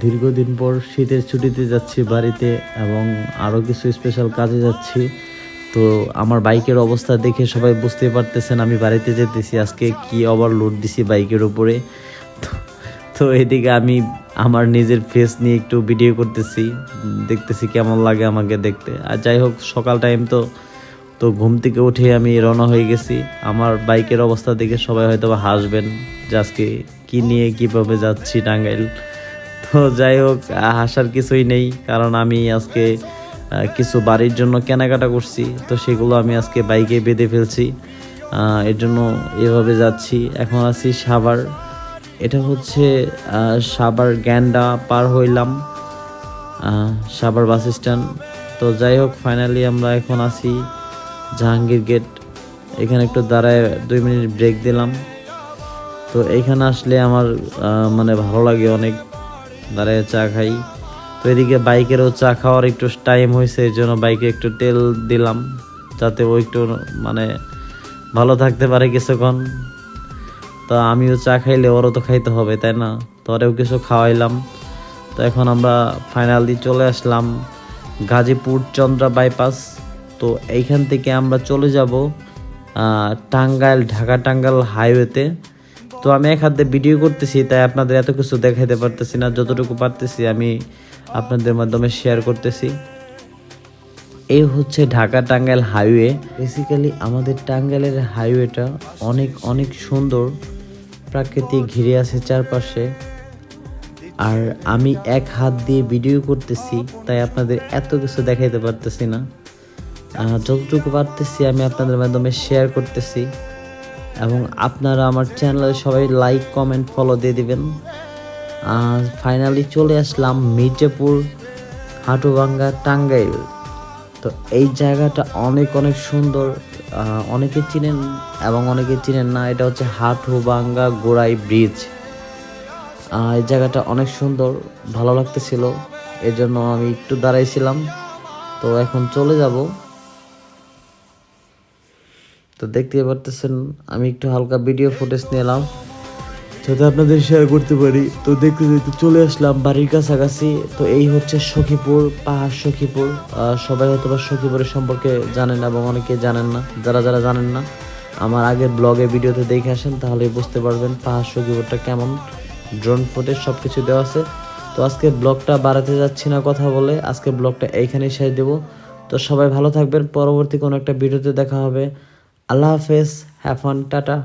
দীর্ঘদিন পর শীতের ছুটিতে যাচ্ছি বাড়িতে এবং আরও কিছু স্পেশাল কাজে যাচ্ছি। তো আমার বাইকের অবস্থা দেখে সবাই বুঝতে পারতেছেন আমি বাড়িতে যেতেছি। আজকে কি ওভারলোড দিছি বাইকের উপরে। তো তো এদিকে আমি আমার নিজের ফেস নিয়ে একটু ভিডিও করতেছি, দেখতেছি কেমন লাগে আমাকে দেখতে। আর যাই হোক, সকাল টাইম তো তো ঘুম থেকে উঠে আমি রওনা হয়ে গেছি। আমার বাইকের অবস্থা দেখে সবাই হয়তো বা হাসবেন যে আজকে কী নিয়ে কীভাবে যাচ্ছি টাঙ্গাইল। তো যাই হোক, হাসার কিছুই নেই, কারণ আমি আজকে কিছু বাড়ির জন্য কেনাকাটা করছি, তো সেগুলো আমি আজকে বাইকে বেঁধে ফেলছি। এর জন্য এভাবে যাচ্ছি। এখন আছি সাভার। এটা হচ্ছে সাভার গ্যান্ডা পার হইলাম, সাভার বাস স্ট্যান্ড। তো যাই হোক, ফাইনালি আমরা এখন আছি জাহাঙ্গীর গেট। এখানে একটু দাঁড়ায় 2 মিনিট ব্রেক দিলাম। তো এইখানে আসলে আমার মানে ভালো লাগে অনেক, দাঁড়ায় চা খাই। তো এদিকে বাইকেরও চা খাওয়ার একটু টাইম হয়েছে, এর জন্য বাইকে একটু তেল দিলাম যাতে ও একটু মানে ভালো থাকতে পারে কিছুক্ষণ। তো আমিও চা খাইলে ওরও তো খাইতে হবে, তাই না? তো ওরেও কিছু খাওয়াইলাম। তো এখন আমরা ফাইনালি চলে আসলাম গাজীপুর চন্দ্রা বাইপাস। তো এইখান থেকে আমরা চলে যাব টাঙ্গাইল, ঢাকা টাঙ্গাইল হাইওয়েতে। তো আমি এক হাতে ভিডিও করতেছি, তাই আপনাদের এত কিছু দেখাইতে পারতেছি না। যতটুকু পারতেছি আমি আপনাদের মাধ্যমে শেয়ার করতেছি। এই হচ্ছে ঢাকা টাঙ্গাইল হাইওয়ে। বেসিক্যালি আমাদের টাঙ্গাইলের হাইওয়েটা অনেক অনেক সুন্দর, প্রাকৃতিক ঘিরে আছে চারপাশে। আর আমি এক হাত দিয়ে ভিডিও করতেছি, তাই আপনাদের এত কিছু দেখাইতে পারতেছি না। যতটুকু পারতেছি আমি আপনাদের মাধ্যমে শেয়ার করতেছি। এবং আপনারা আমার চ্যানেলে সবাই লাইক, কমেন্ট, ফলো দিয়ে দিবেন। ফাইনালি চলে আসলাম মির্জাপুর, হাটুভাঙ্গা, টাঙ্গাইল। তো এই জায়গাটা অনেক অনেক সুন্দর। অনেকে চিনেন এবং অনেকে চিনেন না। এটা হচ্ছে হাটুভাঙ্গা গোড়াই ব্রিজ। এই জায়গাটা অনেক সুন্দর, ভালো লাগতেছিল, এর জন্য আমি একটু দাঁড়াইছিলাম। তো এখন চলে যাব। তো দেখতে পারতেছেন আমি একটু হালকা ভিডিও ফুটেজ নিলাম যাতে আপনাদের শেয়ার করতে পারি। তো দেখতে দেখতে চলে আসলাম বাড়ির কাছাকাছি। তো এই হচ্ছে সখীপুর, পাহাড় সখীপুর। সবাই হয়তো বা সখীপুরের সম্পর্কে জানেন এবং অনেকে জানেন না। যারা যারা জানেন না, আমার আগের ব্লগে ভিডিওতে দেখে আসেন, তাহলেই বুঝতে পারবেন পাহাড় সখীপুরটা কেমন। ড্রোন ফুটেজ সব কিছু দেওয়া আছে। তো আজকে ব্লগটা বাড়াতে যাচ্ছি না কথা বলে, আজকে ব্লগটা এইখানেই শেষ দেবো। তো সবাই ভালো থাকবেন, পরবর্তী কোনো একটা ভিডিওতে দেখা হবে। আল্লাহ হাফেজ, হ্যাভ ফান, টাটা।